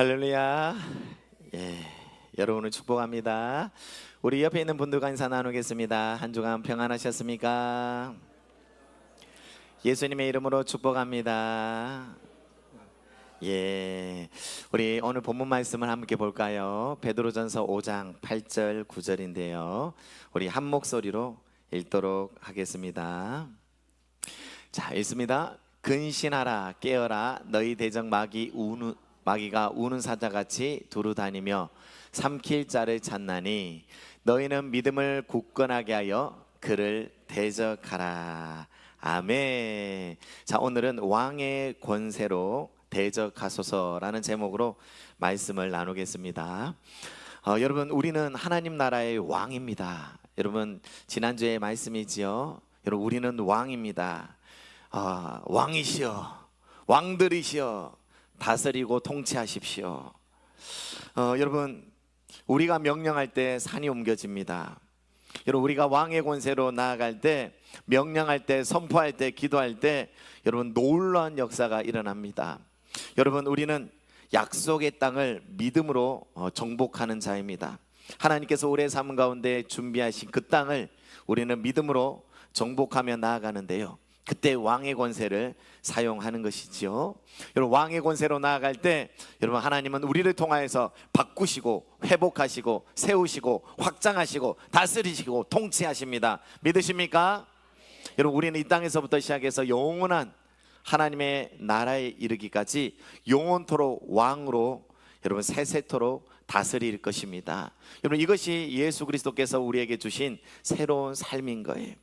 할렐루야. 예, 여러분을 축복합니다. 우리 옆에 있는 분들과 인사 나누겠습니다. 한 주간 평안하셨습니까? 예수님의 이름으로 축복합니다. 예, 우리 오늘 본문 말씀을 함께 볼까요? 베드로전서 5장 8절 9절인데요 우리 한 목소리로 읽도록 하겠습니다. 자, 읽습니다. 근신하라, 깨어라. 너희 대적 마귀가 우는 사자같이 두루 다니며 삼킬 자를 찾나니 너희는 믿음을 굳건하게 하여 그를 대적하라. 아멘. 자, 오늘은 왕의 권세로 대적하소서라는 제목으로 말씀을 나누겠습니다. 여러분, 우리는 하나님 나라의 왕입니다. 여러분, 지난주에 말씀이지요. 여러분, 우리는 왕입니다. 왕이시여, 왕들이시여, 다스리고 통치하십시오. 여러분, 우리가 명령할 때 산이 옮겨집니다. 여러분, 우리가 왕의 권세로 나아갈 때, 명령할 때, 선포할 때, 기도할 때 여러분, 놀라운 역사가 일어납니다. 여러분, 우리는 약속의 땅을 믿음으로 정복하는 자입니다. 하나님께서 오래 삶 가운데 준비하신 그 땅을 우리는 믿음으로 정복하며 나아가는데요, 그때 왕의 권세를 사용하는 것이지요. 여러분, 왕의 권세로 나아갈 때 여러분, 하나님은 우리를 통하여서 바꾸시고 회복하시고 세우시고 확장하시고 다스리시고 통치하십니다. 믿으십니까? 여러분, 우리는 이 땅에서부터 시작해서 영원한 하나님의 나라에 이르기까지 영원토록 왕으로 여러분 세세토록 다스릴 것입니다. 여러분, 이것이 예수 그리스도께서 우리에게 주신 새로운 삶인 거예요.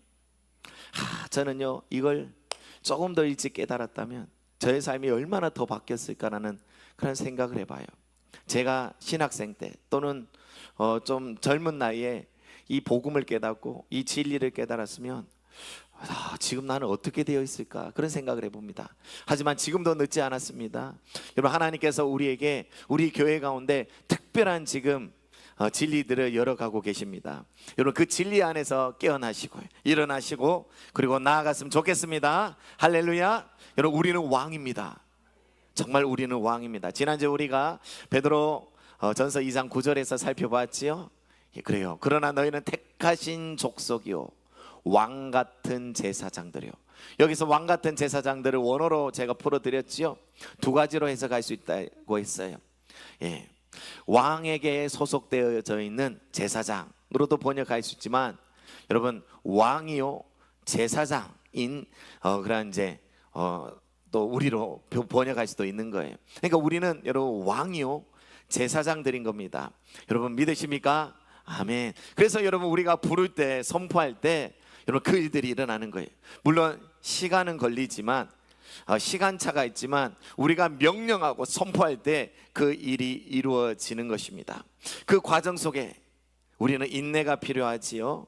저는요, 이걸 조금 더 일찍 깨달았다면 저의 삶이 얼마나 더 바뀌었을까라는 그런 생각을 해봐요. 제가 신학생 때 또는 좀 젊은 나이에 이 복음을 깨닫고 이 진리를 깨달았으면 지금 나는 어떻게 되어 있을까, 그런 생각을 해봅니다. 하지만 지금도 늦지 않았습니다. 여러분, 하나님께서 우리에게, 우리 교회 가운데 특별한 지금 진리들을 열어가고 계십니다. 여러분, 그 진리 안에서 깨어나시고 일어나시고 그리고 나아갔으면 좋겠습니다. 할렐루야. 여러분, 우리는 왕입니다. 정말 우리는 왕입니다. 지난주에 우리가 베드로 전서 2장 9절에서 살펴봤지요. 그래요. 그러나 너희는 택하신 족속이요 왕같은 제사장들이요. 여기서 왕같은 제사장들을 원어로 제가 풀어드렸지요. 두 가지로 해석할 수 있다고 했어요. 예, 왕에게 소속되어져 있는 제사장으로도 번역할 수 있지만, 여러분, 왕이요 제사장인 그런 이제 또 우리로 번역할 수도 있는 거예요. 그러니까 우리는 여러분 왕이요 제사장들인 겁니다. 여러분, 믿으십니까? 아멘. 그래서 여러분, 우리가 부를 때, 선포할 때 여러분, 그 일들이 일어나는 거예요. 물론 시간은 걸리지만, 시간차가 있지만 우리가 명령하고 선포할 때 그 일이 이루어지는 것입니다. 그 과정 속에 우리는 인내가 필요하지요.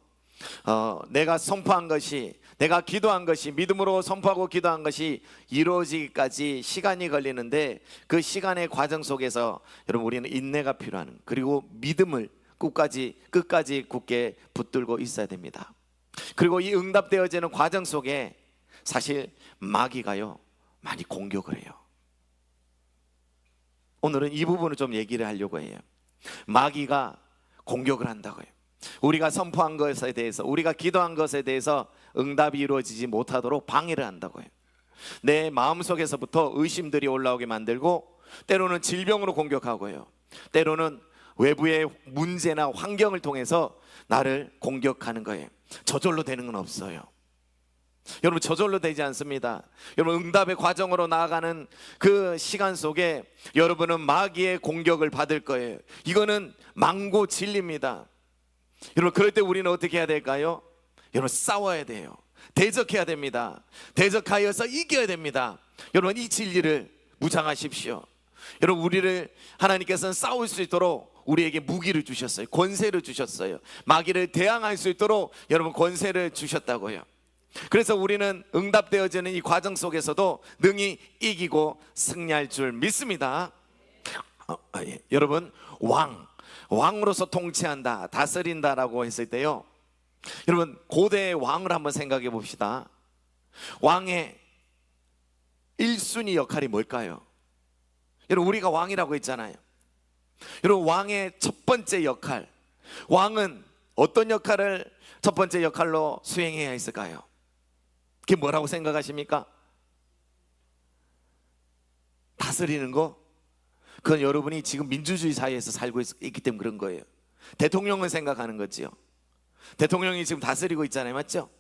내가 선포한 것이, 내가 기도한 것이, 믿음으로 선포하고 기도한 것이 이루어지기까지 시간이 걸리는데, 그 시간의 과정 속에서 여러분, 우리는 인내가 필요한, 그리고 믿음을 끝까지 굳게 붙들고 있어야 됩니다. 그리고 이 응답되어지는 과정 속에 사실 마귀가요 많이 공격을 해요. 오늘은 이 부분을 좀 얘기를 하려고 해요. 마귀가 공격을 한다고요. 우리가 선포한 것에 대해서, 우리가 기도한 것에 대해서 응답이 이루어지지 못하도록 방해를 한다고요. 내 마음속에서부터 의심들이 올라오게 만들고, 때로는 질병으로 공격하고요, 때로는 외부의 문제나 환경을 통해서 나를 공격하는 거예요. 저절로 되는 건 없어요. 여러분, 저절로 되지 않습니다. 여러분, 응답의 과정으로 나아가는 그 시간 속에 여러분은 마귀의 공격을 받을 거예요. 이거는 망고 진리입니다. 여러분, 그럴 때 우리는 어떻게 해야 될까요? 여러분, 싸워야 돼요. 대적해야 됩니다. 대적하여서 이겨야 됩니다. 여러분, 이 진리를 무장하십시오. 여러분, 우리를 하나님께서는 싸울 수 있도록 우리에게 무기를 주셨어요. 권세를 주셨어요. 마귀를 대항할 수 있도록 여러분, 권세를 주셨다고요. 그래서 우리는 응답되어지는 이 과정 속에서도 능히 이기고 승리할 줄 믿습니다. 여러분, 왕으로서 통치한다, 다스린다라고 했을 때요, 여러분, 고대의 왕을 한번 생각해 봅시다. 왕의 1순위 역할이 뭘까요? 여러분 우리가 왕이라고 했잖아요. 여러분 왕의 첫 번째 역할, 왕은 어떤 역할을 첫 번째 역할로 수행해야 했을까요? 그게 뭐라고 생각하십니까? 다스리는 거? 그건 여러분이 지금 민주주의 사회에서 살고 있기 때문에 그런 거예요. 대통령을 생각하는 거지요. 대통령이 지금 다스리고 있잖아요, 맞죠?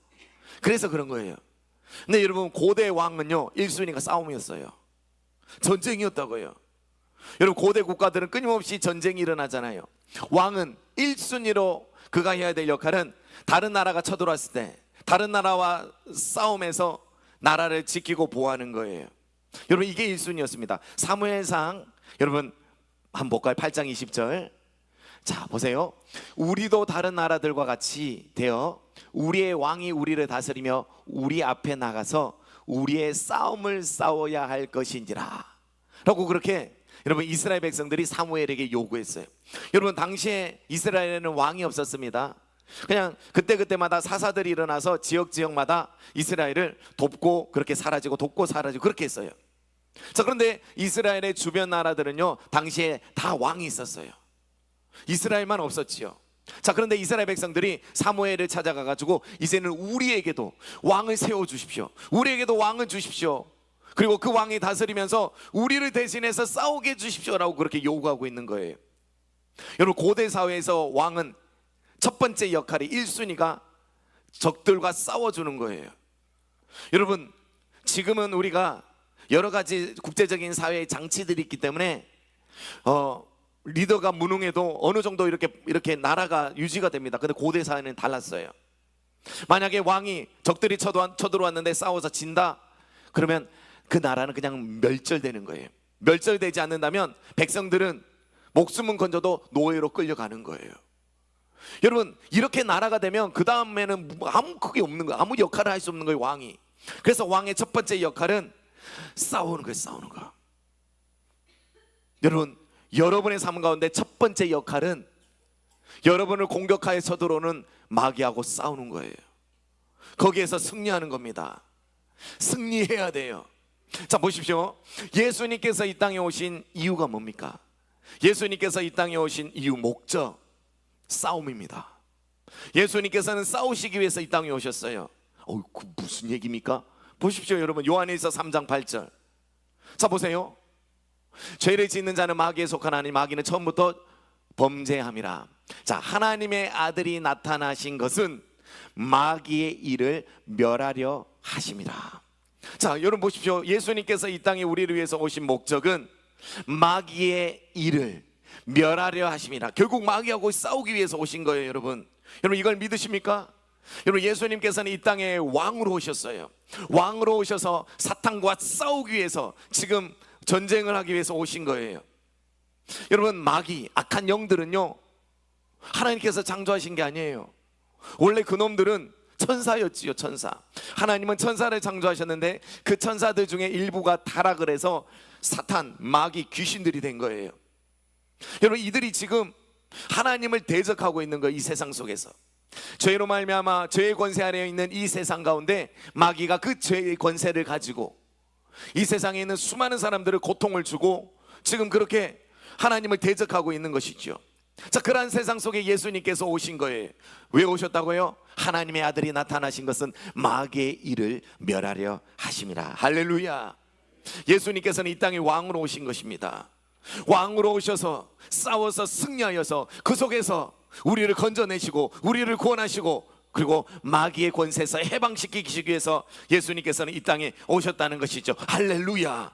그래서 그런 거예요. 근데 여러분 고대 왕은요 1순위가 싸움이었어요. 전쟁이었다고요. 여러분 고대 국가들은 끊임없이 전쟁이 일어나잖아요. 왕은 1순위로 그가 해야 될 역할은 다른 나라가 쳐들어왔을 때 다른 나라와 싸움에서 나라를 지키고 보호하는 거예요. 여러분 이게 1순위였습니다. 사무엘상 여러분 한번 볼까요? 8장 20절. 자 보세요. 우리도 다른 나라들과 같이 되어 우리의 왕이 우리를 다스리며 우리 앞에 나가서 우리의 싸움을 싸워야 할 것인지라 라고 그렇게 여러분 이스라엘 백성들이 사무엘에게 요구했어요. 여러분 당시에 이스라엘에는 왕이 없었습니다. 그냥 그때그때마다 사사들이 일어나서 지역마다 이스라엘을 돕고 그렇게 사라지고 돕고 사라지고 그렇게 했어요. 자 그런데 이스라엘의 주변 나라들은요 당시에 다 왕이 있었어요. 이스라엘만 없었지요. 자 그런데 이스라엘 백성들이 사무엘을 찾아가 가지고 이제는 우리에게도 왕을 세워주십시오. 우리에게도 왕을 주십시오. 그리고 그 왕이 다스리면서 우리를 대신해서 싸우게 해주십시오 라고 그렇게 요구하고 있는 거예요. 여러분 고대 사회에서 왕은 첫 번째 역할이 1순위가 적들과 싸워주는 거예요. 여러분 지금은 우리가 여러 가지 국제적인 사회의 장치들이 있기 때문에 리더가 무능해도 어느 정도 이렇게 나라가 유지가 됩니다. 근데 고대 사회는 달랐어요. 만약에 왕이 적들이 쳐들어왔는데 싸워서 진다 그러면 그 나라는 그냥 멸절되는 거예요. 멸절되지 않는다면 백성들은 목숨은 건져도 노예로 끌려가는 거예요. 여러분 이렇게 나라가 되면 그 다음에는 아무 크게 없는 거예요. 아무 역할을 할 수 없는 거예요 왕이. 그래서 왕의 첫 번째 역할은 싸우는 거예요. 싸우는 거. 여러분 여러분의 삶 가운데 첫 번째 역할은 여러분을 공격하여 쳐들어오는 마귀하고 싸우는 거예요. 거기에서 승리하는 겁니다. 승리해야 돼요. 자 보십시오. 예수님께서 이 땅에 오신 이유가 뭡니까? 예수님께서 이 땅에 오신 이유 목적 싸움입니다. 예수님께서는 싸우시기 위해서 이 땅에 오셨어요. 그 무슨 얘기입니까? 보십시오 여러분 요한일서 3장 8절. 자 보세요. 죄를 짓는 자는 마귀에 속하나니 마귀는 처음부터 범죄함이라. 자 하나님의 아들이 나타나신 것은 마귀의 일을 멸하려 하심이라. 자 여러분 보십시오. 예수님께서 이 땅에 우리를 위해서 오신 목적은 마귀의 일을 멸하려 하심이라. 결국 마귀하고 싸우기 위해서 오신 거예요. 여러분 이걸 믿으십니까? 여러분 예수님께서는 이 땅에 왕으로 오셨어요. 왕으로 오셔서 사탄과 싸우기 위해서 지금 전쟁을 하기 위해서 오신 거예요. 여러분 마귀 악한 영들은요 하나님께서 창조하신 게 아니에요. 원래 그놈들은 천사였지요. 천사. 하나님은 천사를 창조하셨는데 그 천사들 중에 일부가 타락을 해서 사탄, 마귀, 귀신들이 된 거예요. 여러분 이들이 지금 하나님을 대적하고 있는 거예요. 이 세상 속에서 죄로 말미암아 죄의 권세 아래에 있는 이 세상 가운데 마귀가 그 죄의 권세를 가지고 이 세상에 있는 수많은 사람들을 고통을 주고 지금 그렇게 하나님을 대적하고 있는 것이죠. 자 그러한 세상 속에 예수님께서 오신 거예요. 왜 오셨다고요? 하나님의 아들이 나타나신 것은 마귀의 일을 멸하려 하심이라. 할렐루야. 예수님께서는 이 땅에 왕으로 오신 것입니다. 왕으로 오셔서 싸워서 승리하여서 그 속에서 우리를 건져내시고 우리를 구원하시고 그리고 마귀의 권세에서 해방시키기 위해서 예수님께서는 이 땅에 오셨다는 것이죠. 할렐루야.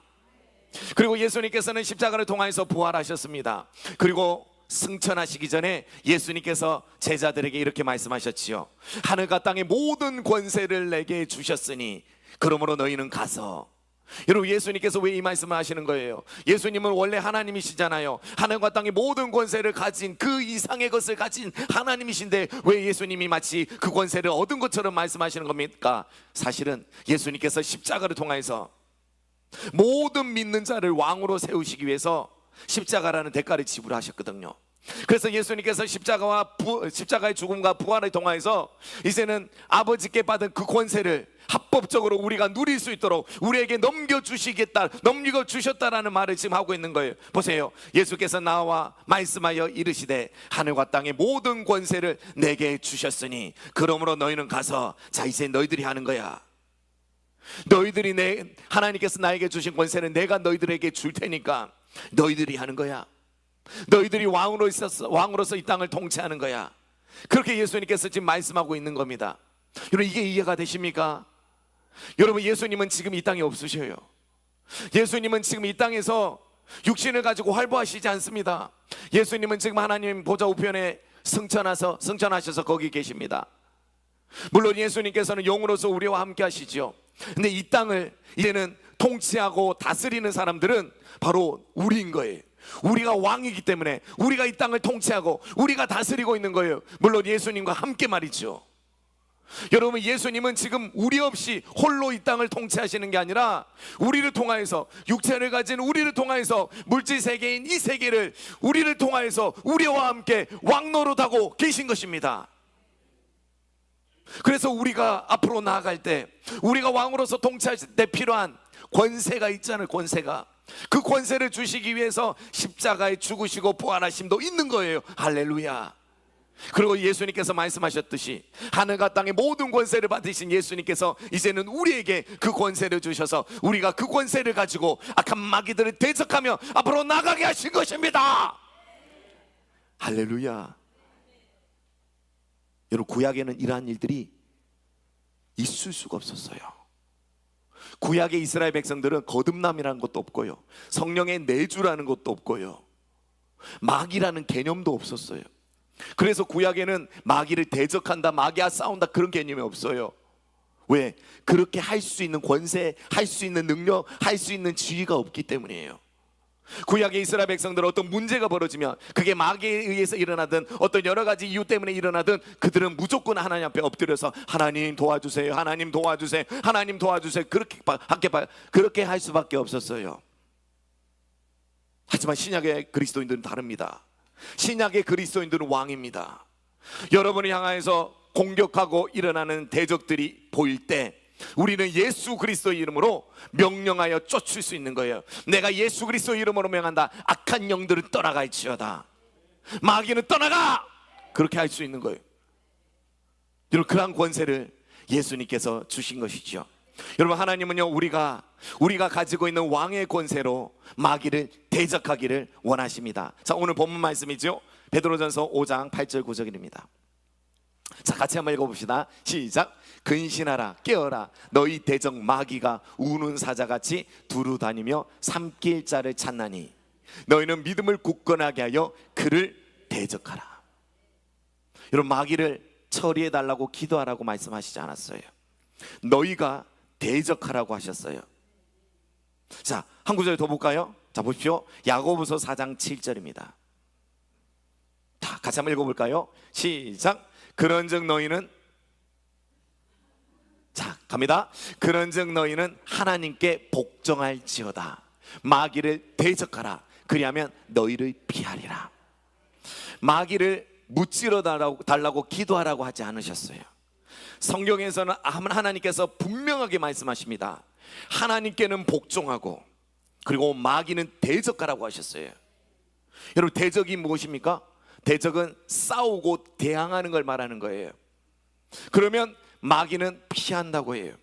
그리고 예수님께서는 십자가를 통하여서 부활하셨습니다. 그리고 승천하시기 전에 예수님께서 제자들에게 이렇게 말씀하셨지요. 하늘과 땅의 모든 권세를 내게 주셨으니 그러므로 너희는 가서. 여러분 예수님께서 왜 이 말씀을 하시는 거예요? 예수님은 원래 하나님이시잖아요. 하늘과 땅의 모든 권세를 가진 그 이상의 것을 가진 하나님이신데 왜 예수님이 마치 그 권세를 얻은 것처럼 말씀하시는 겁니까? 사실은 예수님께서 십자가를 통해서 모든 믿는 자를 왕으로 세우시기 위해서 십자가라는 대가를 지불하셨거든요. 그래서 예수님께서 십자가의 죽음과 부활을 통하여서 이제는 아버지께 받은 그 권세를 합법적으로 우리가 누릴 수 있도록 우리에게 넘겨주셨다라는 말을 지금 하고 있는 거예요. 보세요, 예수께서 나와 말씀하여 이르시되 하늘과 땅의 모든 권세를 내게 주셨으니 그러므로 너희는 가서, 자 이제 너희들이 하는 거야. 하나님께서 나에게 주신 권세는 내가 너희들에게 줄 테니까 너희들이 하는 거야. 너희들이 왕으로서 이 땅을 통치하는 거야. 그렇게 예수님께서 지금 말씀하고 있는 겁니다. 여러분, 이게 이해가 되십니까? 여러분, 예수님은 지금 이 땅에 없으셔요. 예수님은 지금 이 땅에서 육신을 가지고 활보하시지 않습니다. 예수님은 지금 하나님 보좌 우편에 승천하셔서 거기 계십니다. 물론 예수님께서는 영으로서 우리와 함께 하시죠. 근데 이 땅을 이제는 통치하고 다스리는 사람들은 바로 우리인 거예요. 우리가 왕이기 때문에 우리가 이 땅을 통치하고 우리가 다스리고 있는 거예요. 물론 예수님과 함께 말이죠. 여러분, 예수님은 지금 우리 없이 홀로 이 땅을 통치하시는 게 아니라 우리를 통하여서, 육체를 가진 우리를 통하여서, 물질 세계인 이 세계를 우리를 통하여서 우리와 함께 왕노릇하고 계신 것입니다. 그래서 우리가 앞으로 나아갈 때, 우리가 왕으로서 통치하실 때 필요한 권세가 있잖아요. 권세가, 그 권세를 주시기 위해서 십자가에 죽으시고 부활하심도 있는 거예요. 할렐루야. 그리고 예수님께서 말씀하셨듯이 하늘과 땅의 모든 권세를 받으신 예수님께서 이제는 우리에게 그 권세를 주셔서 우리가 그 권세를 가지고 악한 마귀들을 대적하며 앞으로 나가게 하신 것입니다. 할렐루야. 여러분, 구약에는 이러한 일들이 있을 수가 없었어요. 구약의 이스라엘 백성들은 거듭남이라는 것도 없고요, 성령의 내주라는 것도 없고요, 마귀라는 개념도 없었어요. 그래서 구약에는 마귀를 대적한다, 마귀와 싸운다, 그런 개념이 없어요. 왜? 그렇게 할 수 있는 권세, 할 수 있는 능력, 할 수 있는 지위가 없기 때문이에요. 구약의 이스라엘 백성들은 어떤 문제가 벌어지면, 그게 마귀에 의해서 일어나든 어떤 여러 가지 이유 때문에 일어나든, 그들은 무조건 하나님 앞에 엎드려서 하나님 도와주세요, 하나님 도와주세요, 하나님 도와주세요, 그렇게 할 수밖에 없었어요. 하지만 신약의 그리스도인들은 다릅니다. 신약의 그리스도인들은 왕입니다. 여러분을 향하여서 공격하고 일어나는 대적들이 보일 때 우리는 예수 그리스도의 이름으로 명령하여 쫓을 수 있는 거예요. 내가 예수 그리스도의 이름으로 명한다. 악한 영들은 떠나갈지어다. 마귀는 떠나가! 그렇게 할 수 있는 거예요. 여러분, 그러한 권세를 예수님께서 주신 것이죠. 여러분, 하나님은요, 우리가 가지고 있는 왕의 권세로 마귀를 대적하기를 원하십니다. 자, 오늘 본문 말씀이죠. 베드로전서 5장 8절 9절입니다. 자, 같이 한번 읽어봅시다. 시작. 근신하라, 깨어라. 너희 대적 마귀가 우는 사자같이 두루 다니며 삼킬 자를 찾나니 너희는 믿음을 굳건하게 하여 그를 대적하라. 여러분, 마귀를 처리해달라고 기도하라고 말씀하시지 않았어요. 너희가 대적하라고 하셨어요. 자, 한 구절 더 볼까요? 자, 보십시오. 야고보서 4장 7절입니다. 자, 같이 한번 읽어볼까요? 시작. 그런즉 너희는, 자, 갑니다. 그런즉 너희는 하나님께 복종할지어다. 마귀를 대적하라. 그리하면 너희를 피하리라. 마귀를 무찌러 달라고 기도하라고 하지 않으셨어요. 성경에서는 하나님께서 분명하게 말씀하십니다. 하나님께는 복종하고 그리고 마귀는 대적하라고 하셨어요. 여러분, 대적이 무엇입니까? 대적은 싸우고 대항하는 걸 말하는 거예요. 그러면 마귀는 피한다고 해요.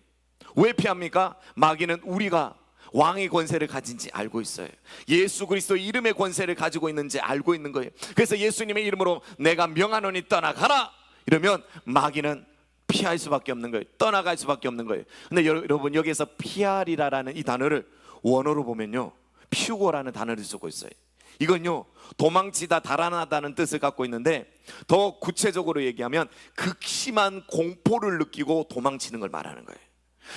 왜 피합니까? 마귀는 우리가 왕의 권세를 가진지 알고 있어요. 예수 그리스도 이름의 권세를 가지고 있는지 알고 있는 거예요. 그래서 예수님의 이름으로 내가 명하노니 떠나가라 이러면 마귀는 피할 수밖에 없는 거예요. 떠나갈 수밖에 없는 거예요. 근데 여러분, 여기에서 피하리라라는 이 단어를 원어로 보면요, 퓨고라는 단어를 쓰고 있어요. 이건요, 도망치다, 달아나다는 뜻을 갖고 있는데 더 구체적으로 얘기하면 극심한 공포를 느끼고 도망치는 걸 말하는 거예요.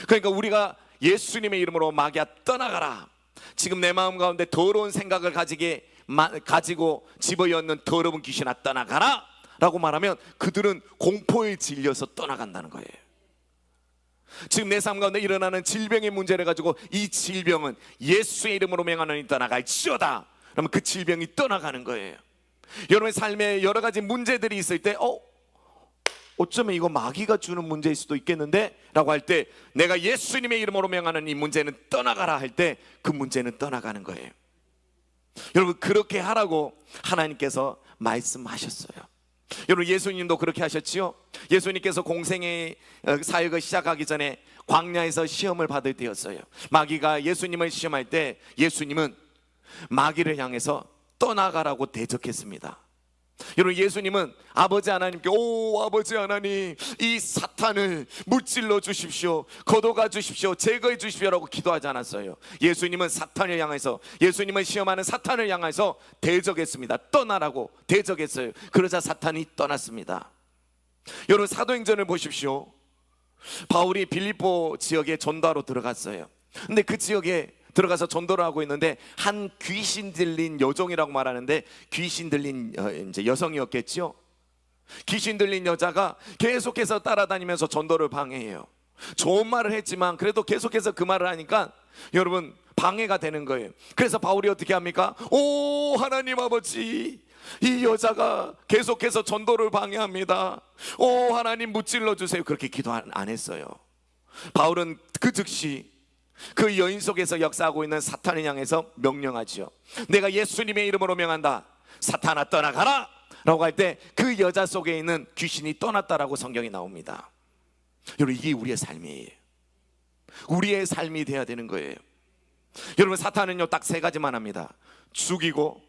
그러니까 우리가 예수님의 이름으로 마귀야 떠나가라, 지금 내 마음 가운데 더러운 생각을 가지고 집어넣는 더러운 귀신아 떠나가라 라고 말하면 그들은 공포에 질려서 떠나간다는 거예요. 지금 내 삶 가운데 일어나는 질병의 문제를 가지고 이 질병은 예수의 이름으로 명하노니 떠나갈지어다, 그러면 그 질병이 떠나가는 거예요. 여러분의 삶에 여러 가지 문제들이 있을 때 어쩌면 이거 마귀가 주는 문제일 수도 있겠는데 라고 할 때, 내가 예수님의 이름으로 명하는 이 문제는 떠나가라 할 때 그 문제는 떠나가는 거예요. 여러분, 그렇게 하라고 하나님께서 말씀하셨어요. 여러분, 예수님도 그렇게 하셨지요. 예수님께서 공생의 사역을 시작하기 전에 광야에서 시험을 받을 때였어요. 마귀가 예수님을 시험할 때 예수님은 마귀를 향해서 떠나가라고 대적했습니다. 여러분, 예수님은 아버지 하나님께 아버지 하나님, 이 사탄을 무찔러 주십시오, 걷어가 주십시오, 제거해 주십시오라고 기도하지 않았어요. 예수님은 사탄을 향해서, 예수님을 시험하는 사탄을 향해서 대적했습니다. 떠나라고 대적했어요. 그러자 사탄이 떠났습니다. 여러분, 사도행전을 보십시오. 바울이 빌립보 지역에 전도하러 들어갔어요. 근데 그 지역에 들어가서 전도를 하고 있는데 한 귀신 들린 여종이라고 말하는데, 귀신 들린 이제 여성이었겠죠. 귀신 들린 여자가 계속해서 따라다니면서 전도를 방해해요. 좋은 말을 했지만 그래도 계속해서 그 말을 하니까 여러분, 방해가 되는 거예요. 그래서 바울이 어떻게 합니까? 하나님 아버지, 이 여자가 계속해서 전도를 방해합니다. 하나님 무찔러 주세요. 그렇게 기도 안 했어요. 바울은 그 즉시 그 여인 속에서 역사하고 있는 사탄을 향해서 명령하죠. 내가 예수님의 이름으로 명한다, 사탄아 떠나가라 라고 할 때 그 여자 속에 있는 귀신이 떠났다라고 성경이 나옵니다. 여러분, 이게 우리의 삶이에요. 우리의 삶이 돼야 되는 거예요. 여러분, 사탄은요 딱 세 가지만 합니다. 죽이고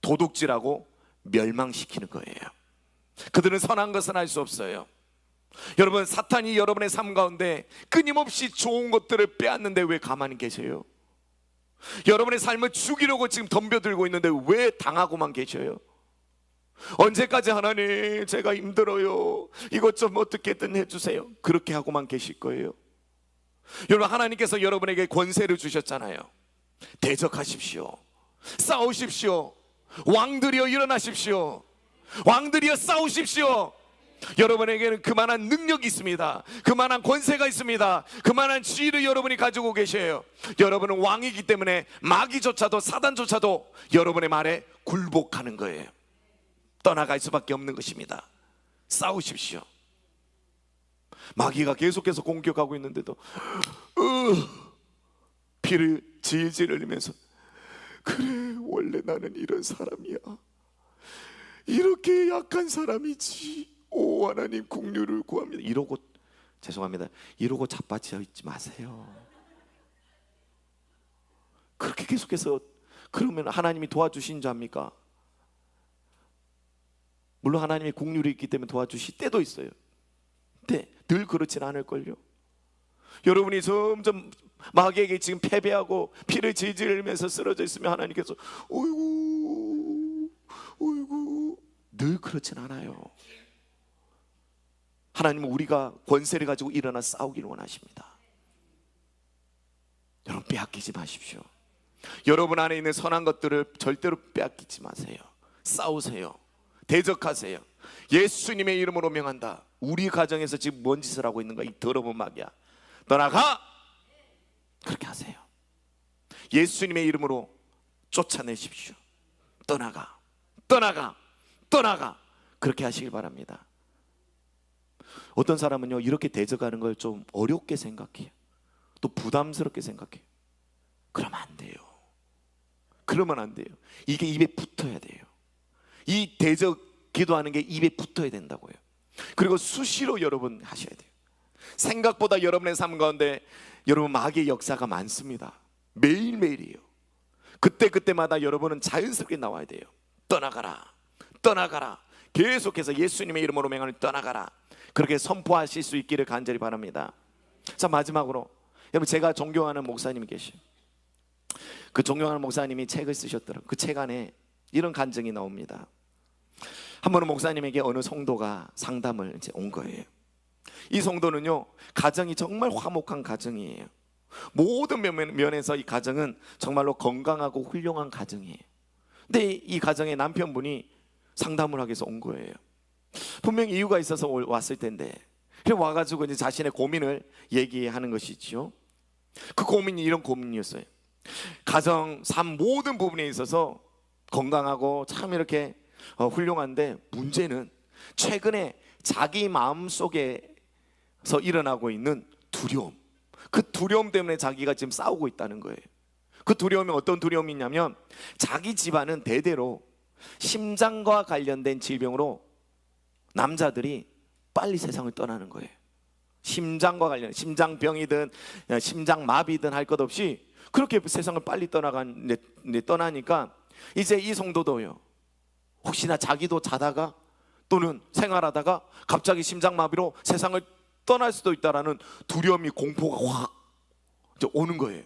도둑질하고 멸망시키는 거예요. 그들은 선한 것은 할 수 없어요. 여러분, 사탄이 여러분의 삶 가운데 끊임없이 좋은 것들을 빼앗는데 왜 가만히 계세요? 여러분의 삶을 죽이려고 지금 덤벼들고 있는데 왜 당하고만 계셔요? 언제까지 하나님 제가 힘들어요, 이것 좀 어떻게든 해주세요, 그렇게 하고만 계실 거예요? 여러분, 하나님께서 여러분에게 권세를 주셨잖아요. 대적하십시오. 싸우십시오. 왕들이여 일어나십시오. 왕들이여 싸우십시오. 여러분에게는 그만한 능력이 있습니다. 그만한 권세가 있습니다. 그만한 지위를 여러분이 가지고 계셔요. 여러분은 왕이기 때문에 마귀조차도 사단조차도 여러분의 말에 굴복하는 거예요. 떠나갈 수밖에 없는 것입니다. 싸우십시오. 마귀가 계속해서 공격하고 있는데도 피를 질질 흘리면서, 그래 원래 나는 이런 사람이야, 이렇게 약한 사람이지, 하나님 긍휼을 구합니다, 이러고, 죄송합니다, 이러고 자빠져 있지 마세요. 그렇게 계속해서 그러면 하나님이 도와주신 줄 압니까? 물론 하나님의 긍휼이 있기 때문에 도와주실 때도 있어요. 근데 늘 그렇진 않을걸요. 여러분이 점점 마귀에게 지금 패배하고 피를 질질 흘리면서 쓰러져 있으면 하나님께서 어이구 늘 그렇진 않아요. 하나님은 우리가 권세를 가지고 일어나 싸우기를 원하십니다. 여러분, 빼앗기지 마십시오. 여러분 안에 있는 선한 것들을 절대로 빼앗기지 마세요. 싸우세요. 대적하세요. 예수님의 이름으로 명한다. 우리 가정에서 지금 뭔 짓을 하고 있는 거야, 이 더러운 마귀야, 떠나가! 그렇게 하세요. 예수님의 이름으로 쫓아내십시오. 떠나가, 떠나가, 떠나가. 그렇게 하시길 바랍니다. 어떤 사람은요 이렇게 대적하는 걸 좀 어렵게 생각해요. 또 부담스럽게 생각해요. 그러면 안 돼요. 그러면 안 돼요. 이게 입에 붙어야 돼요. 이 대적 기도하는 게 입에 붙어야 된다고요. 그리고 수시로 여러분 하셔야 돼요. 생각보다 여러분의 삶 가운데 여러분 마귀의 역사가 많습니다. 매일매일이에요. 그때마다 여러분은 자연스럽게 나와야 돼요. 떠나가라, 떠나가라. 계속해서 예수님의 이름으로 명하는 떠나가라. 그렇게 선포하실 수 있기를 간절히 바랍니다. 자, 마지막으로 여러분, 제가 존경하는 목사님이 계셔요. 그 존경하는 목사님이 책을 쓰셨더라고요. 그 책 안에 이런 간증이 나옵니다. 한 번은 목사님에게 어느 성도가 상담을 이제 온 거예요. 이 성도는요 가정이 정말 화목한 가정이에요. 모든 면에서 이 가정은 정말로 건강하고 훌륭한 가정이에요. 근데 이 가정의 남편분이 상담을 하기 위해서 온 거예요. 분명히 이유가 있어서 왔을 텐데, 그래 와가지고 이제 자신의 고민을 얘기하는 것이지요. 그 고민이 이런 고민이었어요. 가정 삶 모든 부분에 있어서 건강하고 참 이렇게 훌륭한데 문제는 최근에 자기 마음속에서 일어나고 있는 두려움, 그 두려움 때문에 자기가 지금 싸우고 있다는 거예요. 그 두려움이 어떤 두려움이냐면 자기 집안은 대대로 심장과 관련된 질병으로 남자들이 빨리 세상을 떠나는 거예요. 심장과 관련, 심장병이든 심장마비든 할 것 없이 그렇게 세상을 빨리 떠나니까 이제 이 성도도요, 혹시나 자기도 자다가 또는 생활하다가 갑자기 심장마비로 세상을 떠날 수도 있다라는 두려움이, 공포가 확 이제 오는 거예요.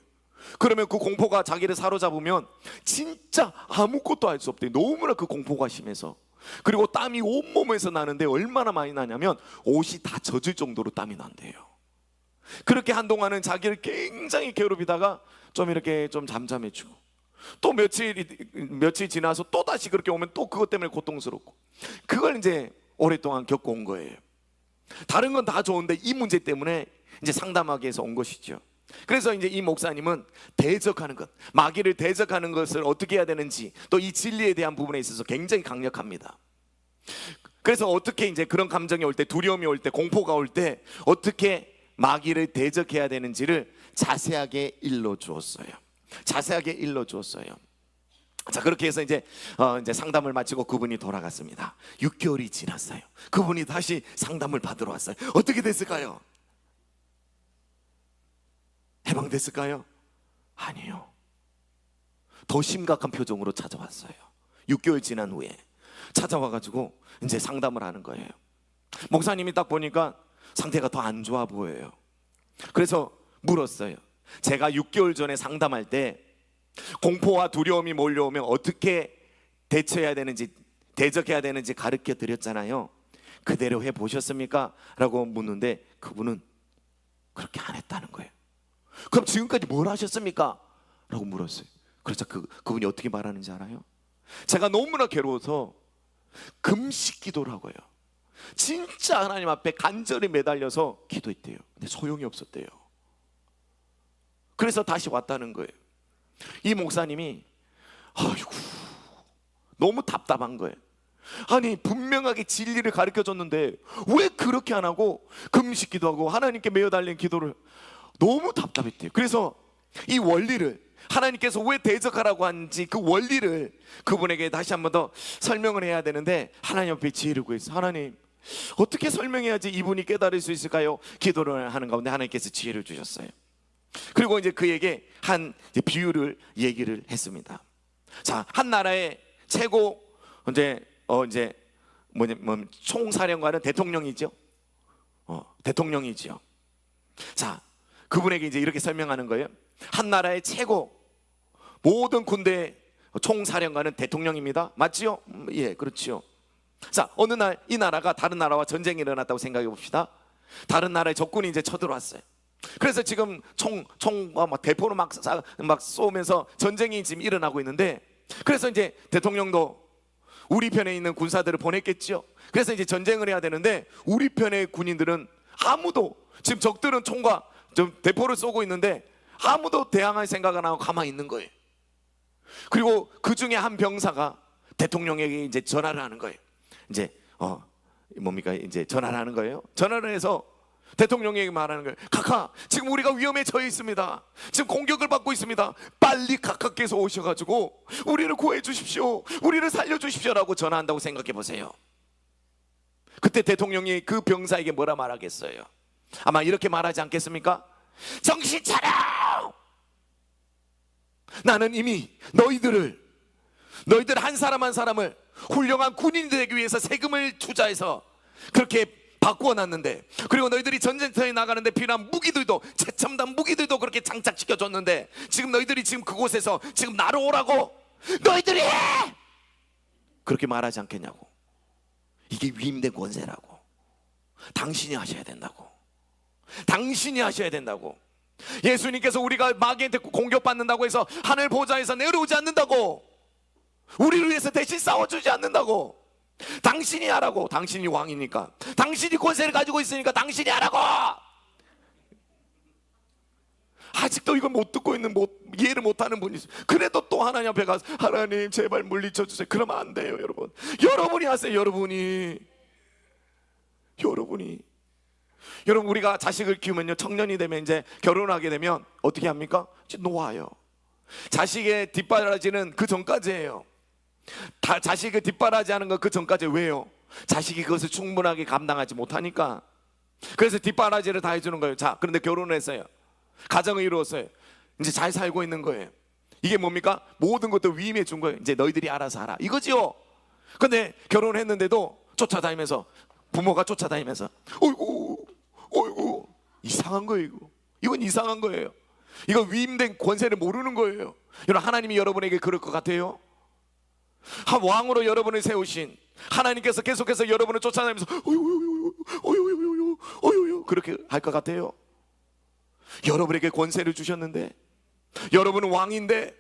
그러면 그 공포가 자기를 사로잡으면 진짜 아무것도 할 수 없대요. 너무나 그 공포가 심해서. 그리고 땀이 온몸에서 나는데 얼마나 많이 나냐면 옷이 다 젖을 정도로 땀이 난대요. 그렇게 한동안은 자기를 굉장히 괴롭히다가 좀 이렇게 좀 잠잠해지고, 또 며칠 지나서 또 다시 그렇게 오면 또 그것 때문에 고통스럽고, 그걸 이제 오랫동안 겪어온 거예요. 다른 건 다 좋은데 이 문제 때문에 이제 상담하기 위해서 온 것이죠. 그래서 이제 이 목사님은 대적하는 것, 마귀를 대적하는 것을 어떻게 해야 되는지, 또 이 진리에 대한 부분에 있어서 굉장히 강력합니다. 그래서 어떻게 이제 그런 감정이 올 때, 두려움이 올 때, 공포가 올 때 어떻게 마귀를 대적해야 되는지를 자세하게 일러주었어요. 자세하게 일러주었어요. 자, 그렇게 해서 이제 상담을 마치고 그분이 돌아갔습니다. 6개월이 지났어요. 그분이 다시 상담을 받으러 왔어요. 어떻게 됐을까요? 해방됐을까요? 아니요. 더 심각한 표정으로 찾아왔어요. 6개월 지난 후에 찾아와가지고 이제 상담을 하는 거예요. 목사님이 딱 보니까 상태가 더 안 좋아 보여요. 그래서 물었어요. 제가 6개월 전에 상담할 때 공포와 두려움이 몰려오면 어떻게 대처해야 되는지, 대적해야 되는지 가르쳐 드렸잖아요. 그대로 해보셨습니까? 라고 묻는데 그분은 그렇게 안 했다는 거예요. 그럼 지금까지 뭘 하셨습니까? 라고 물었어요. 그래서 그분이 어떻게 말하는지 알아요? 제가 너무나 괴로워서 금식 기도를 하고요, 진짜 하나님 앞에 간절히 매달려서 기도했대요. 근데 소용이 없었대요. 그래서 다시 왔다는 거예요. 이 목사님이 아이고 너무 답답한 거예요. 아니 분명하게 진리를 가르쳐 줬는데 왜 그렇게 안 하고 금식 기도하고 하나님께 매어달린 기도를, 너무 답답했대요. 그래서 이 원리를, 하나님께서 왜 대적하라고 하는지 그 원리를 그분에게 다시 한 번 더 설명을 해야 되는데 하나님 앞에 지혜를 구했어요. 하나님, 어떻게 설명해야지 이분이 깨달을 수 있을까요? 기도를 하는 가운데 하나님께서 지혜를 주셨어요. 그리고 이제 그에게 한 비유를 얘기를 했습니다. 자, 한 나라의 최고 총사령관은 대통령이죠. 대통령이죠. 자, 그분에게 이제 이렇게 설명하는 거예요. 한 나라의 최고 모든 군대 총사령관은 대통령입니다. 맞지요? 예, 그렇지요. 자, 어느 날 이 나라가 다른 나라와 전쟁이 일어났다고 생각해 봅시다. 다른 나라의 적군이 이제 쳐들어왔어요. 그래서 지금 총과 막 대포로 막 쏘면서 전쟁이 지금 일어나고 있는데, 그래서 이제 대통령도 우리 편에 있는 군사들을 보냈겠죠. 그래서 이제 전쟁을 해야 되는데 우리 편의 군인들은 아무도, 지금 적들은 총과 좀 대포를 쏘고 있는데 아무도 대항할 생각을 안 하고 가만히 있는 거예요. 그리고 그 중에 한 병사가 대통령에게 이제 전화를 하는 거예요. 이제 이제 전화를 하는 거예요. 전화를 해서 대통령에게 말하는 거예요. 카카, 지금 우리가 위험에 처해 있습니다. 지금 공격을 받고 있습니다. 빨리 카카께서 오셔가지고 우리를 구해 주십시오, 우리를 살려 주십시오라고 전화한다고 생각해 보세요. 그때 대통령이 그 병사에게 뭐라 말하겠어요? 아마 이렇게 말하지 않겠습니까? 정신 차려! 나는 이미 너희들 한 사람 한 사람을 훌륭한 군인이 되기 위해서 세금을 투자해서 그렇게 바꾸어 놨는데, 그리고 너희들이 전쟁터에 나가는데 필요한 무기들도, 최첨단 무기들도 그렇게 장착시켜 줬는데, 지금 너희들이 지금 그곳에서 지금 나로 오라고 너희들이 해! 그렇게 말하지 않겠냐고. 이게 위임된 권세라고. 당신이 하셔야 된다고. 당신이 하셔야 된다고. 예수님께서 우리가 마귀한테 공격받는다고 해서 하늘 보좌에서 내려오지 않는다고. 우리를 위해서 대신 싸워주지 않는다고. 당신이 하라고. 당신이 왕이니까, 당신이 권세를 가지고 있으니까 당신이 하라고. 아직도 이걸 못 듣고 있는, 이해를 못하는 분이 있어요. 그래도 또 하나님 앞에 가서 하나님 제발 물리쳐 주세요. 그러면 안 돼요. 여러분, 여러분이 하세요. 여러분, 우리가 자식을 키우면요, 청년이 되면 이제 결혼하게 되면 어떻게 합니까? 이제 놓아요. 자식의 뒷바라지는 그 전까지예요. 자식을 뒷바라지하는 건 그 전까지. 왜요? 자식이 그것을 충분하게 감당하지 못하니까. 그래서 뒷바라지를 다 해주는 거예요. 자, 그런데 결혼을 했어요. 가정을 이루었어요. 이제 잘 살고 있는 거예요. 이게 뭡니까? 모든 것도 위임해 준 거예요. 이제 너희들이 알아서 하라, 이거지요. 근데 결혼했는데도 쫓아다니면서, 부모가 쫓아다니면서 어이구 이상한 거예요. 이건 이상한 거예요. 이거 위임된 권세를 모르는 거예요. 여러분, 하나님이 여러분에게 그럴 것 같아요? 한 왕으로 여러분을 세우신 하나님께서 계속해서 여러분을 쫓아다니면서 어유 그렇게 할 것 같아요? 여러분에게 권세를 주셨는데, 여러분은 왕인데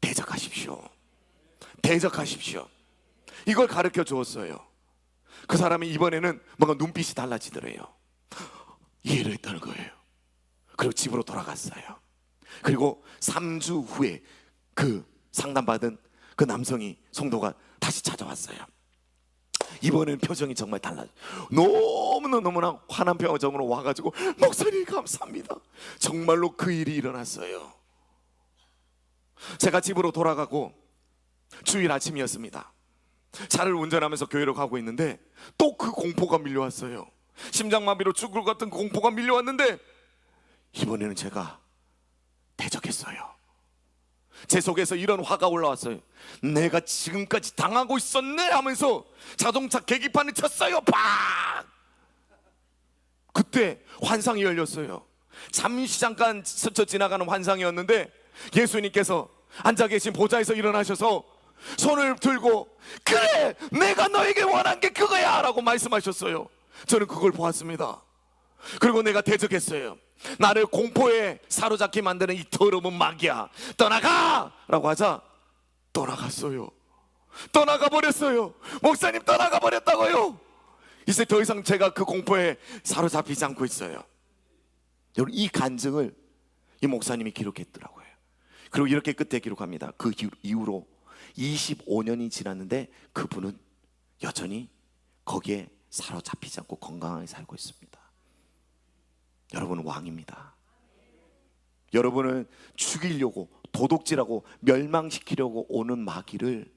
대적하십시오. 이걸 가르쳐 주었어요. 그 사람이 이번에는 뭔가 눈빛이 달라지더래요. 이해를 했다는 거예요. 그리고 집으로 돌아갔어요. 그리고 3주 후에 그 상담받은 그 남성이, 성도가 다시 찾아왔어요. 이번에는 표정이 정말 달라요. 너무나 환한 표정으로 와가지고, 목사님 감사합니다. 정말로 그 일이 일어났어요. 제가 집으로 돌아가고 주일 아침이었습니다. 차를 운전하면서 교회로 가고 있는데 또 그 공포가 밀려왔어요. 심장마비로 죽을 것 같은 공포가 밀려왔는데, 이번에는 제가 대적했어요. 제 속에서 이런 화가 올라왔어요. 내가 지금까지 당하고 있었네 하면서 자동차 계기판을 쳤어요. 팍! 그때 환상이 열렸어요. 잠시 잠깐 스쳐 지나가는 환상이었는데, 예수님께서 앉아 계신 보좌에서 일어나셔서 손을 들고, 그래, 내가 너에게 원한 게 그거야 라고 말씀하셨어요. 저는 그걸 보았습니다. 그리고 내가 대적했어요. 나를 공포에 사로잡게 만드는 이 더러운 마귀야, 떠나가! 라고 하자 떠나갔어요. 떠나가 버렸어요. 목사님, 떠나가 버렸다고요. 이제 더 이상 제가 그 공포에 사로잡히지 않고 있어요. 여러분, 이 간증을 이 목사님이 기록했더라고요. 그리고 이렇게 끝에 기록합니다. 그 이후로 25년이 지났는데 그분은 여전히 거기에 사로잡히지 않고 건강하게 살고 있습니다. 여러분은 왕입니다. 여러분을 죽이려고, 도둑질하고 멸망시키려고 오는 마귀를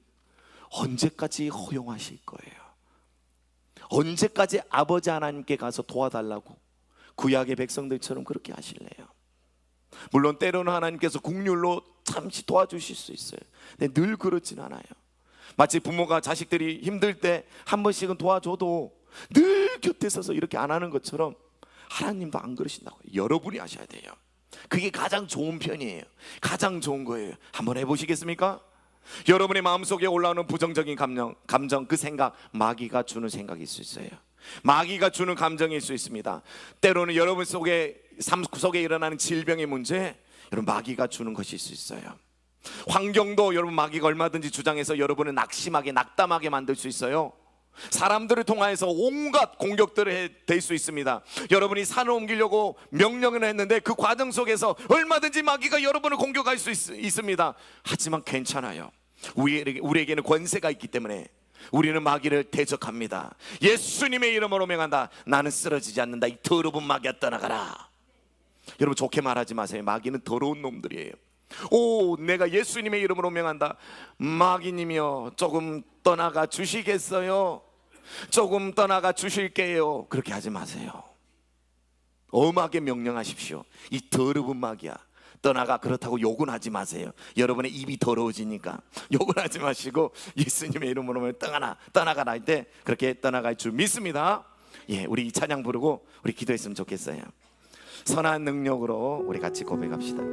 언제까지 허용하실 거예요? 언제까지 아버지 하나님께 가서 도와달라고 구약의 백성들처럼 그렇게 하실래요? 물론 때로는 하나님께서 국률로 잠시 도와주실 수 있어요. 근데 늘 그렇진 않아요. 마치 부모가 자식들이 힘들 때 한 번씩은 도와줘도 늘 곁에 서서 이렇게 안 하는 것처럼 하나님도 안 그러신다고. 여러분이 하셔야 돼요. 그게 가장 좋은 편이에요. 가장 좋은 거예요. 한번 해보시겠습니까? 여러분의 마음속에 올라오는 부정적인 감정, 그 생각, 마귀가 주는 생각일 수 있어요. 마귀가 주는 감정일 수 있습니다. 때로는 여러분 속에, 삶 속에 일어나는 질병의 문제, 여러분 마귀가 주는 것일 수 있어요. 환경도 여러분 마귀가 얼마든지 주장해서 여러분을 낙심하게, 낙담하게 만들 수 있어요. 사람들을 통해서 온갖 공격들을 될 수 있습니다. 여러분이 산을 옮기려고 명령을 했는데 그 과정 속에서 얼마든지 마귀가 여러분을 공격할 수 있습니다. 하지만 괜찮아요. 우리에게는 권세가 있기 때문에 우리는 마귀를 대적합니다. 예수님의 이름으로 명한다. 나는 쓰러지지 않는다. 이 더러운 마귀야, 떠나가라. 여러분, 좋게 말하지 마세요. 마귀는 더러운 놈들이에요. 내가 예수님의 이름으로 명한다. 마귀님이여, 조금 떠나가 주시겠어요? 조금 떠나가 주실게요. 그렇게 하지 마세요. 엄하게 명령하십시오. 이 더러운 마귀야, 떠나가. 그렇다고 욕은 하지 마세요. 여러분의 입이 더러워지니까 욕은 하지 마시고 예수님의 이름으로 떠나가라 할 때 그렇게 떠나갈 줄 믿습니다. 예, 우리 이 찬양 부르고 우리 기도했으면 좋겠어요. 선한 능력으로 우리 같이 고백합시다.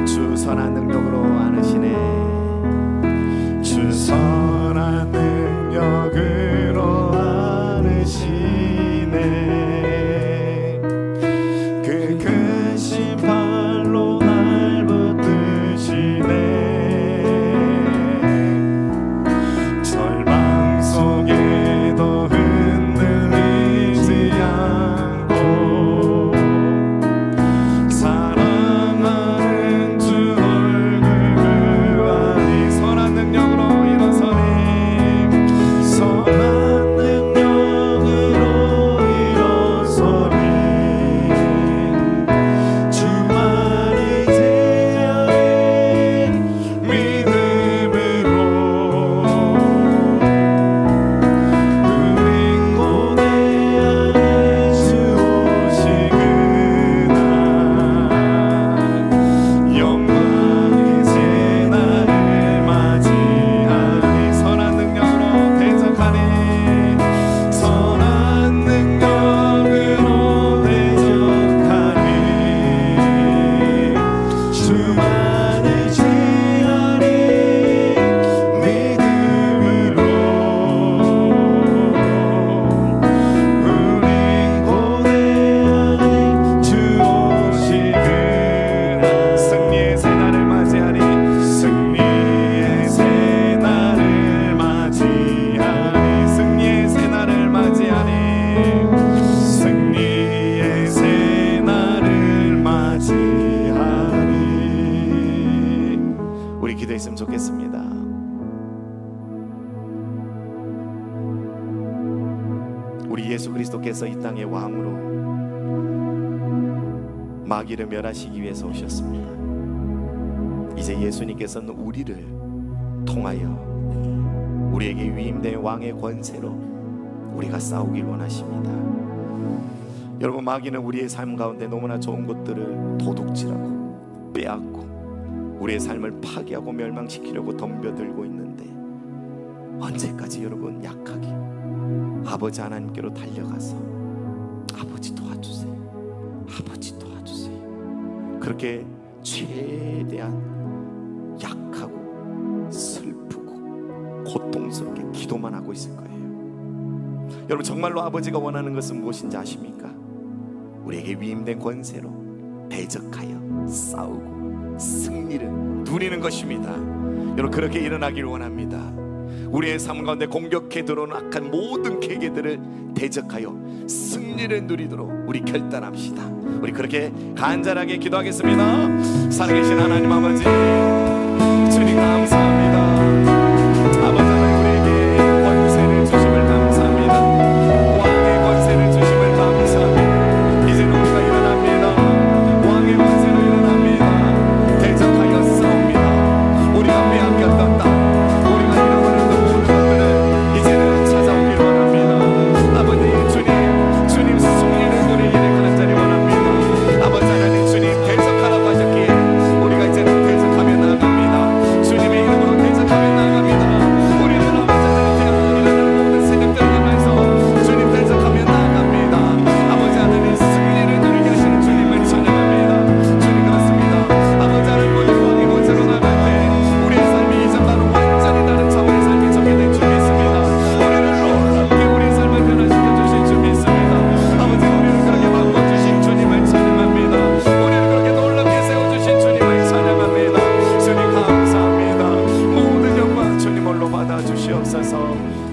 주 선한 능력으로 안으시네. 주 선한 능력으로 안으시네. 그 크신 발로 날 붙드시네. 기도하겠습니다. 우리 예수 그리스도께서 이 땅의 왕으로 마귀를 멸하시기 위해서 오셨습니다. 이제 예수님께서는 우리를 통하여 우리에게 위임된 왕의 권세로 우리가 싸우길 원하십니다. 여러분, 마귀는 우리의 삶 가운데 너무나 좋은 것들을 도둑질하고 빼앗고 우리의 삶을 파괴하고 멸망시키려고 덤벼들고 있는데, 언제까지 여러분 약하게 아버지 하나님께로 달려가서 아버지 도와주세요, 아버지 도와주세요, 그렇게 최대한 약하고 슬프고 고통스럽게 기도만 하고 있을 거예요. 여러분, 정말로 아버지가 원하는 것은 무엇인지 아십니까? 우리에게 위임된 권세로 대적하여 싸우고 승리를 누리는 것입니다. 여러분, 그렇게 일어나길 원합니다. 우리의 삶 가운데 공격해 들어오는 악한 모든 계계들을 대적하여 승리를 누리도록 우리 결단합시다. 우리 그렇게 간절하게 기도하겠습니다. 살아계신 하나님 아버지, 주님 감사합니다. 아버지 하나님, 우리에게 권세를 주심을 감사합니다. 왕의 권세를 주심을 감사합니다. 이제는 우리가 일어납니다. 왕의 권세로 일어납니다. 대적하여 싸웁니다. 우리가 빼앗겼던 땅,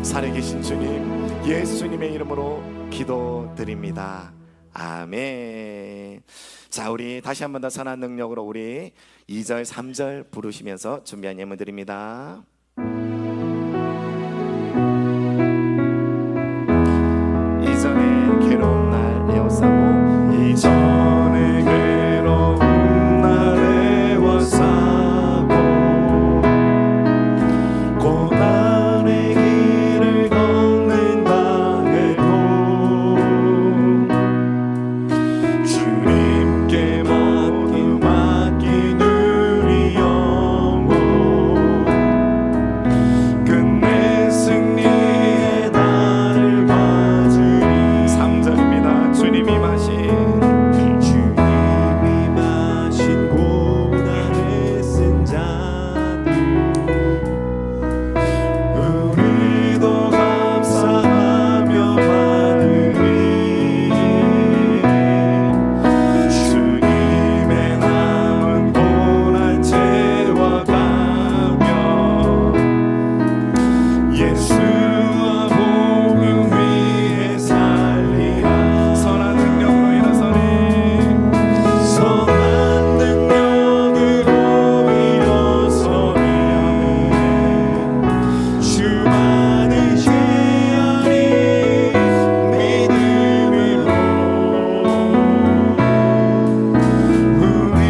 살아계신 주님, 예수님의 이름으로 기도드립니다. 아멘. 자, 우리 다시 한 번 더 선한 능력으로 우리 2절 3절 부르시면서 준비한 예물 드립니다. 이전에 괴로운 날 에워싸고, 이전에 괴로운 날 에워싸고, 고난의 길을 걷는다 해도 주님께 모두 맡긴 우리 영혼, 끝내 승리의 날을 맞으리. 3절입니다. 주님이 마신 고난의 쓴 잔, 우리도 감사하며 받으리. 주님의 남은 고난 채워가며 예수와 복음 위에 살리라. 선한 능력으로 일어서니, 선한 능력으로 일어서니 주만을 취하리. 믿음으로 우리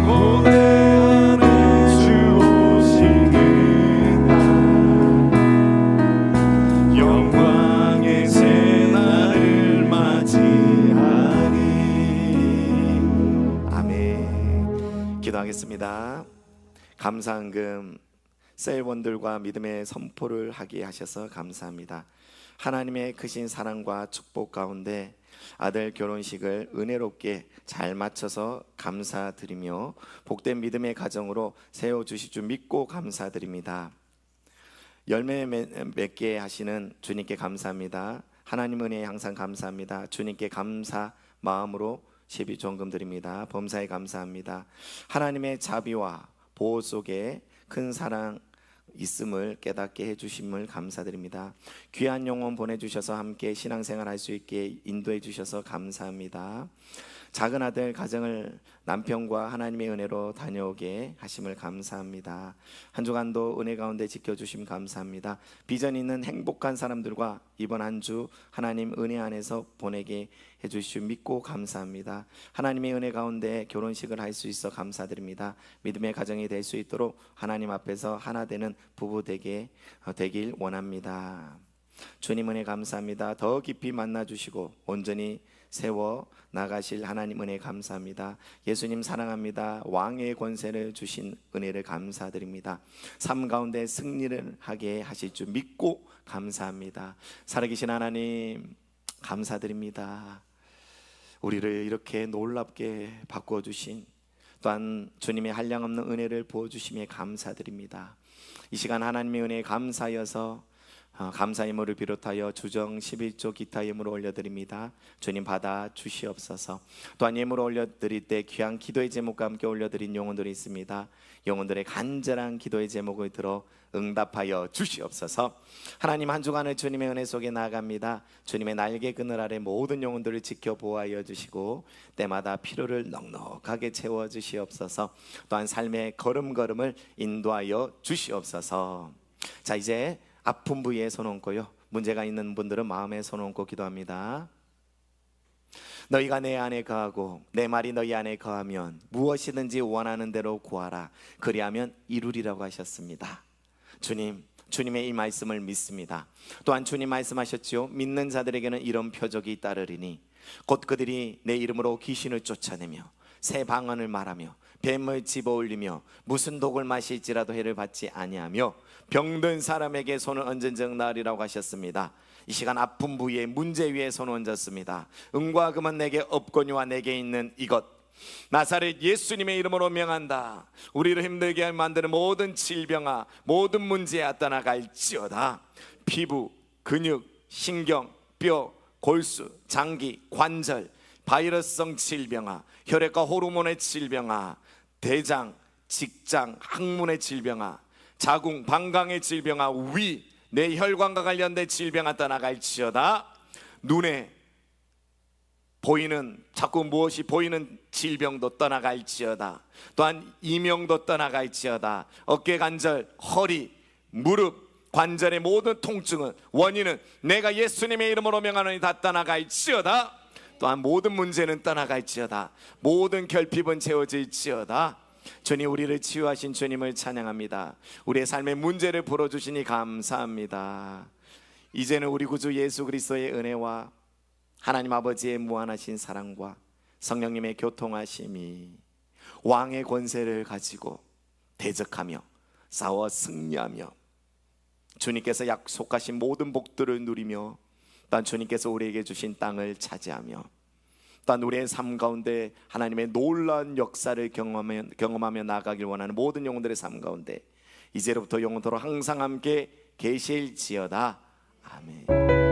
고뇌하는 주 오시는 날, 영광의 새날을 맞이하리. 아멘. 기도하겠습니다. 감사한금 셀원들과 믿음의 선포를 하게 하셔서 감사합니다. 하나님의 크신 사랑과 축복 가운데 아들 결혼식을 은혜롭게 잘 마쳐서 감사드리며 복된 믿음의 가정으로 세워주실 줄 믿고 감사드립니다. 열매 맺게 하시는 주님께 감사합니다. 하나님 은혜에 항상 감사합니다. 주님께 감사 마음으로 시비종금 드립니다. 범사에 감사합니다. 하나님의 자비와 보호 속에 큰 사랑 있음을 깨닫게 해주심을 감사드립니다. 귀한 영혼 보내주셔서 함께 신앙생활 할 수 있게 인도해 주셔서 감사합니다. 작은 아들 가정을 남편과 하나님의 은혜로 다녀오게 하심을 감사합니다. 한 주간도 은혜 가운데 지켜주심 감사합니다. 비전 있는 행복한 사람들과 이번 한 주 하나님 은혜 안에서 보내게 해주시오 믿고 감사합니다. 하나님의 은혜 가운데 결혼식을 할 수 있어 감사드립니다. 믿음의 가정이 될 수 있도록 하나님 앞에서 하나 되는 부부 되길 원합니다. 주님 은혜 감사합니다. 더 깊이 만나주시고 온전히 세워 나가실 하나님 은혜 감사합니다. 예수님 사랑합니다. 왕의 권세를 주신 은혜를 감사드립니다. 삶 가운데 승리를 하게 하실 줄 믿고 감사합니다. 살아계신 하나님 감사드립니다. 우리를 이렇게 놀랍게 바꿔주신 또한 주님의 한량없는 은혜를 부어주심에 감사드립니다. 이 시간 하나님의 은혜에 감사하여서 감사 예물을 비롯하여 주정 11조 기타 예물을 올려드립니다. 주님 받아 주시옵소서. 또한 예물을 올려드릴 때 귀한 기도의 제목과 함께 올려드린 영혼들이 있습니다. 영혼들의 간절한 기도의 제목을 들어 응답하여 주시옵소서. 하나님 한 주간을 주님의 은혜 속에 나아갑니다. 주님의 날개 그늘 아래 모든 영혼들을 지켜보아여 주시고 때마다 필요를 넉넉하게 채워 주시옵소서. 또한 삶의 걸음걸음을 인도하여 주시옵소서. 자, 이제 아픈 부위에 손 얹고요, 문제가 있는 분들은 마음에 손 얹고 기도합니다. 너희가 내 안에 거하고 내 말이 너희 안에 거하면 무엇이든지 원하는 대로 구하라. 그리하면 이루리라고 하셨습니다. 주님의 이 말씀을 믿습니다. 또한 주님 말씀하셨죠. 믿는 자들에게는 이런 표적이 따르리니 곧 그들이 내 이름으로 귀신을 쫓아내며 새 방언을 말하며 뱀을 집어올리며 무슨 독을 마실지라도 해를 받지 아니하며 병든 사람에게 손을 얹은 즉 나으리라고 하셨습니다. 이 시간 아픈 부위에 문제 위에 손을 얹었습니다. 은과 금은 내게 없거니와 내게 있는 이것 나사렛 예수님의 이름으로 명한다. 우리를 힘들게 만드는 모든 질병아 모든 문제야 떠나갈지어다. 피부, 근육, 신경, 뼈, 골수, 장기, 관절, 바이러스성 질병아 혈액과 호르몬의 질병아 대장, 직장, 항문의 질병아 자궁, 방광의 질병아 위, 내 혈관과 관련된 질병아 떠나갈지어다. 눈에 보이는 자꾸 무엇이 보이는 질병도 떠나갈지어다. 또한 이명도 떠나갈지어다. 어깨 관절, 허리, 무릎, 관절의 모든 통증은 원인은 내가 예수님의 이름으로 명하노니 다 떠나갈지어다. 또한 모든 문제는 떠나갈지어다. 모든 결핍은 채워질지어다. 주님 우리를 치유하신 주님을 찬양합니다. 우리의 삶의 문제를 풀어주시니 감사합니다. 이제는 우리 구주 예수 그리스도의 은혜와 하나님 아버지의 무한하신 사랑과 성령님의 교통하심이 왕의 권세를 가지고 대적하며 싸워 승리하며 주님께서 약속하신 모든 복들을 누리며 또한 주님께서 우리에게 주신 땅을 차지하며 또한 우리의 삶 가운데 하나님의 놀라운 역사를 경험하며 나아가길 원하는 모든 영혼들의 삶 가운데 이제로부터 영원토록 항상 함께 계실지어다. 아멘.